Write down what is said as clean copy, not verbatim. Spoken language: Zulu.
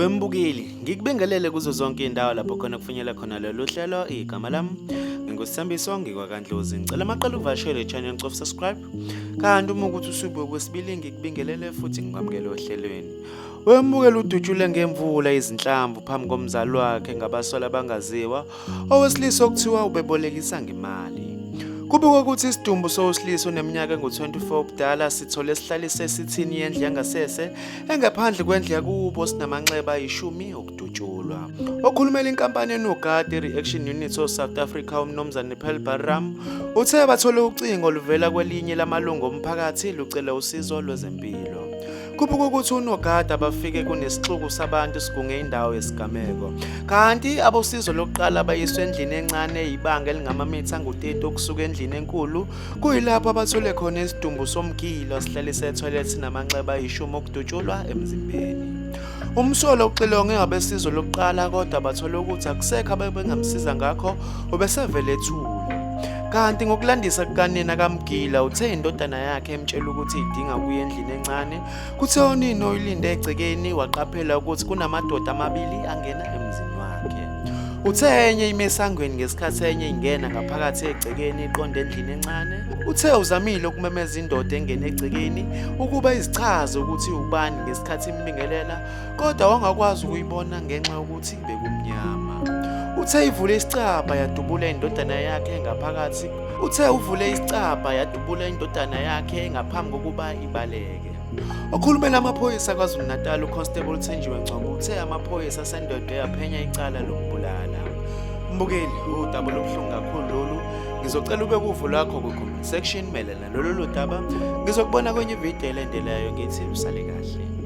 Wembukeli, ngikubingelele kuzo zonke indawo lapho khona kufinyela khona lolu hlelo igama lami. Ngingusithembiso ngikwaKandlozi. Ngicela amaqala uvashele channel of subscribe. Kanti uma ukuthi usubuye kwesibili ngikubingelele futhi ngikwamukele ohlelweni. Wembukeli udutshule ngemvula izinhlamvu phambi komzali wakhe ngabasola bangaziwa owesilisa okuthiwa ubebolekisa ngemali. Kubikwa ukuthi isidumbu sowesilisa oneminyaka engu-24 ubudala sithole sihlalise esithini yendlu yangasese engaphandle kwendlu yakubo sinamanxeba ayishumi okudutshulwa. Okhulumela inkampani enogada i-Reaction Unit South Africa umnumzane Pelbaram uthe bathole ucingo oluvela kwelinye lamalungu omphakathi lucela usizo lwezempilo. Kubikwa ukuthi unogada bafike kunesixuku sabantu sigunge indawo yesigameko. Kanti abosizo lokuqala bayiswe endlini encane ibanga elingamamitha angu-30 okusuka endlini enkulu kuyilapho abathole khona isidumbu somgilo sihlalise etoilet namanxeba ayishumi okudutshulwa emzimbeni. Umsolo uxilonge abesizo lokuqala kodwa bathola ukuthi akusekho abebengamsiza ngakho ubesevele ethule. Kanti ngokulandisa kukanina kaMgila uthe indodana yakhe emtshela ukuthi idinga kuye endlini encane kuthe unina oyilinde egcekeni waqaphela ukuthi kunamadoda amabili angena emzini wakhe. Uthe enye imesangweni ngesikhathi enye ingena ngaphakathi egcekeni iqonde endlini encane. Uthe uzamile ukumemeza indoda engena egcekeni ukuba izichaze ukuthi ubani ngesikhathi imbingelela kodwa wangakwazi ukuyibona ngenxa yokuthi bekumnyama. Uthe ivule isicabha yadubula indodana yakhe ngaphakathi. Uthe uvule isicabha yadubula indodana yakhe ngaphambi kokuba ibaleke. Okhulumela amaphoyisa kwaZulu Natal uConstable Thenjiwe Ngcobo uthe amaphoyisa sendoda yaphenya icala lokubulala. Mbukeli, udaba lobuhlungu kakhulu lolu. Ngizocela ube kuvo lakho ku-comment section melana lolu daba. Ngizokubona kwenye video elandelayo ngithi usale kahle.